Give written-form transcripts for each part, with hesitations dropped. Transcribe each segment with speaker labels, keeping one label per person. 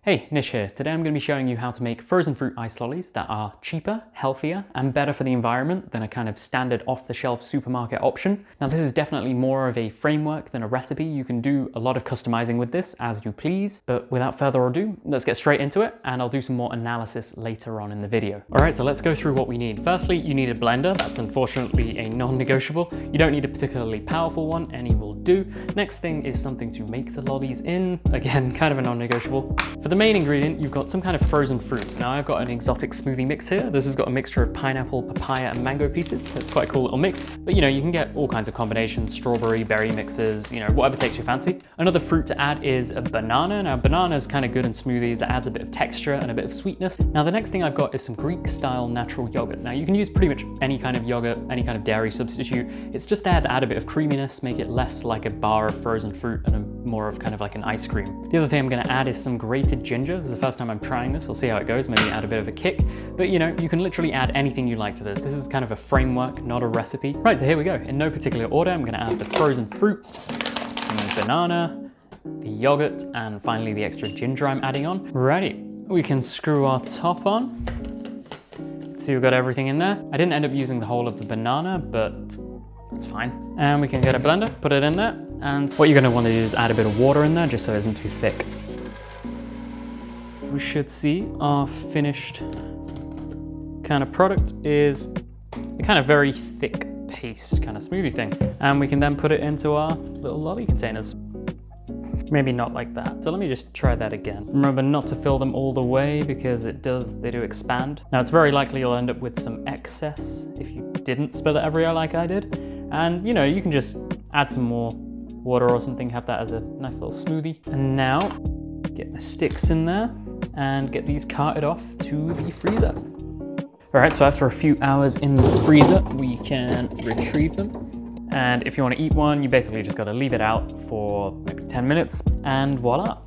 Speaker 1: Hey, Nish here. Today I'm going to be showing you how to make frozen fruit ice lollies that are cheaper, healthier, and better for the environment than a kind of standard off-the-shelf supermarket option. Now this is definitely more of a framework than a recipe. You can do a lot of customizing with this as you please, but without further ado, let's get straight into it and I'll do some more analysis later on in the video. Alright, so let's go through what we need. Firstly, you need a blender. That's unfortunately a non-negotiable. You don't need a particularly powerful one, any will do. Next thing is something to make the lollies in. Again, kind of a non-negotiable. For the main ingredient, you've got some kind of frozen fruit. Now I've got an exotic smoothie mix here. This has got a mixture of pineapple, papaya, and mango pieces. So it's quite a cool little mix. But you know, you can get all kinds of combinations, strawberry, berry mixes, you know, whatever takes your fancy. Another fruit to add is a banana. Now banana is kind of good in smoothies. It adds a bit of texture and a bit of sweetness. Now the next thing I've got is some Greek style natural yogurt. Now you can use pretty much any kind of yogurt, any kind of dairy substitute. It's just there to add a bit of creaminess, make it less like a bar of frozen fruit and more of kind of like an ice cream. The other thing I'm going to add is some grated ginger. This is the first time I'm trying this. I'll see how it goes, maybe add a bit of a kick. But you know, you can literally add anything you like to this. This is kind of a framework, not a recipe. Right, so here we go. In no particular order, I'm going to add the frozen fruit, the banana, the yogurt, and finally the extra ginger I'm adding on. Righty, we can screw our top on. See, we've got everything in there. I didn't end up using the whole of the banana, but it's fine. And we can get a blender, put it in there. And what you're going to want to do is add a bit of water in there just so it isn't too thick. We should see our finished kind of product is a kind of very thick paste kind of smoothie thing. And we can then put it into our little lolly containers. Maybe not like that. So let me just try that again. Remember not to fill them all the way because they do expand. Now it's very likely you'll end up with some excess if you didn't spill it everywhere like I did. And you know, you can just add some more water or something, have that as a nice little smoothie. And now get my sticks in there and get these carted off to the freezer. All right, so after a few hours in the freezer, we can retrieve them. And if you want to eat one, you basically just got to leave it out for maybe 10 minutes and voila.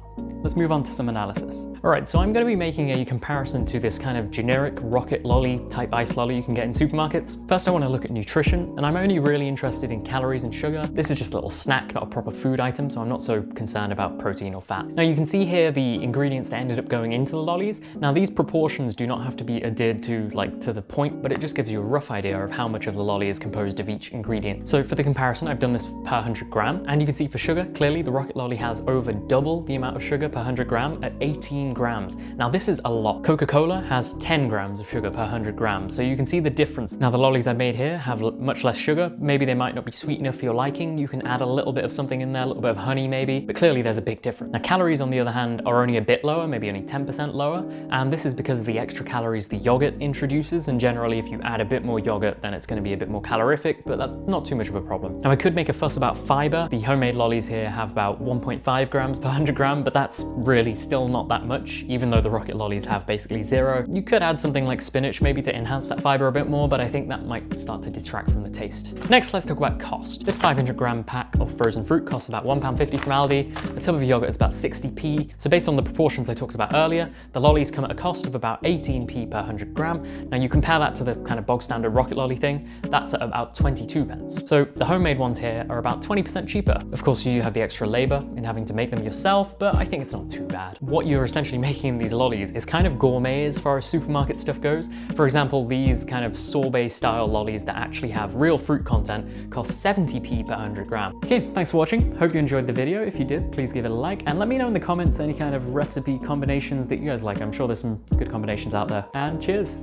Speaker 1: Let's move on to some analysis. All right, so I'm going to be making a comparison to this kind of generic rocket lolly type ice lolly you can get in supermarkets. First, I want to look at nutrition, and I'm only really interested in calories and sugar. This is just a little snack, not a proper food item, so I'm not so concerned about protein or fat. Now you can see here the ingredients that ended up going into the lollies. Now these proportions do not have to be adhered to the point, but it just gives you a rough idea of how much of the lolly is composed of each ingredient. So for the comparison, I've done this per 100 gram, and you can see for sugar, clearly the rocket lolly has over double the amount of sugar per 100 gram at 18 grams. Now this is a lot. Coca-Cola has 10 grams of sugar per 100 grams, so you can see the difference. Now the lollies I made here have much less sugar. Maybe they might not be sweet enough for your liking. You can add a little bit of something in there, a little bit of honey maybe, but clearly there's a big difference. Now calories on the other hand are only a bit lower, maybe only 10% lower, and this is because of the extra calories the yogurt introduces, and generally if you add a bit more yogurt then it's going to be a bit more calorific, but that's not too much of a problem. Now I could make a fuss about fiber. The homemade lollies here have about 1.5 grams per 100 gram, but that's really still not that much, even though the rocket lollies have basically 0. You could add something like spinach maybe to enhance that fiber a bit more, but I think that might start to detract from the taste. Next, let's talk about cost. This 500 gram pack of frozen fruit costs about £1.50 from Aldi. A tub of yogurt is about 60p. So based on the proportions I talked about earlier, the lollies come at a cost of about 18p per 100 gram. Now you compare that to the kind of bog standard rocket lolly thing, that's at about 22 pence. So the homemade ones here are about 20% cheaper. Of course, you have the extra labor in having to make them yourself, but I think it's not too bad. What you're essentially making in these lollies is kind of gourmet as far as supermarket stuff goes. For example, these kind of sorbet style lollies that actually have real fruit content cost 70p per 100 gram. Okay, thanks for watching. Hope you enjoyed the video. If you did, please give it a like and let me know in the comments any kind of recipe combinations that you guys like. I'm sure there's some good combinations out there. And cheers.